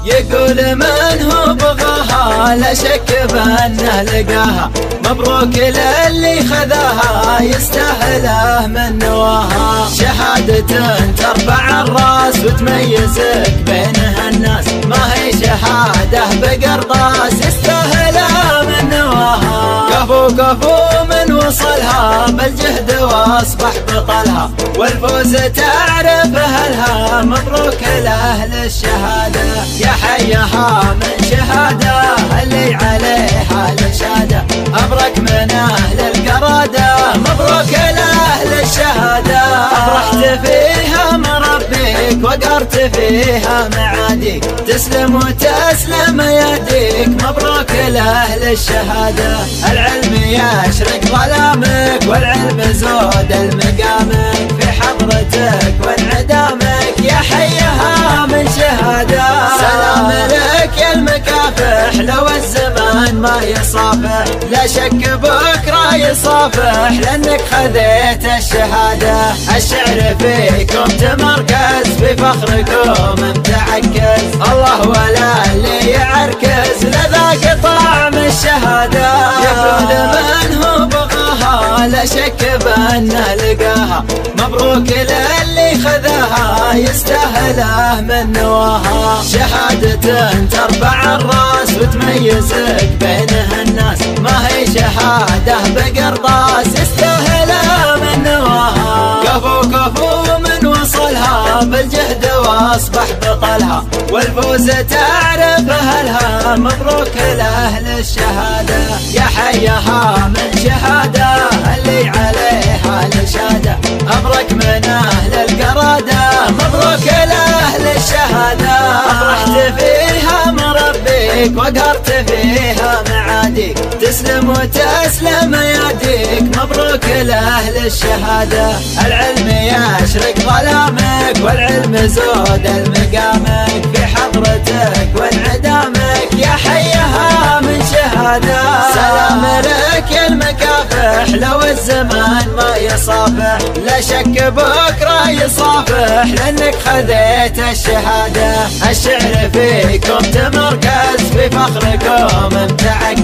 يقول من هو بغاها لا شك بأنه لقاها، مبروك للي خذاها يستاهله من نواها. شهادة ترفع الراس وتميزك بينها الناس، ما هي شهادة بقرطاس يستاهله من نواها. كفو كفو من وصلها بالجهد واصبح بطلها، والفوز تعرف اهلها، مبروك لاهل الشهاده. يا حيها من شهاده اللي عليها الاشاده، ابرك من اهل القراده، مبروك لاهل الشهاده. افرحت فيها مربيك وقرت فيها معاديك، تسلم وتسلم يديك، مبروك لاهل الشهاده. العلم يشرق ظلامك والعلم زود المقامك، في حضرتك وانعدامك يا حيها من شهاده. سلام لك يا المكافح لو الزمان ما يصافح، لا شك بكره يصافح لانك خذيت الشهاده. الشعر فيكم تمركز بفخركم متعكز، الله ولا اللي يعركز لذاك طعم الشهاده. يقول من هو بغاها لا شك بأنه لقاها، مبروك للي خذاها يستاهله من نواها. شهادة ترفع الراس وتميزك بينها الناس، ما هي شهادة بقرطاس يستاهله من نواها. كفو كفو من وصلها بالجهد واصبح بطلها، والفوز تعرف اهلها، مبروك لاهل الشهاده. يا حيها من شهاده اللي عليها الاشاده، ابرك من اهل القراده، مبروك لاهل الشهاده. افرحت فيها مربيك وقهرت فيها معاديك، تسلم وتسلم يديك، مبروك لاهل الشهاده. العلم يشرق ظلامك والعلم زود المقامك، في حضرتك وانعدامك يا حيها من شهاده. سلام لك يا المكافح لو الزمان ما يصافح، لا شك بكره يصافح لانك خذيت الشهاده. الشعر فيكم تمركز بفخركم متعكز،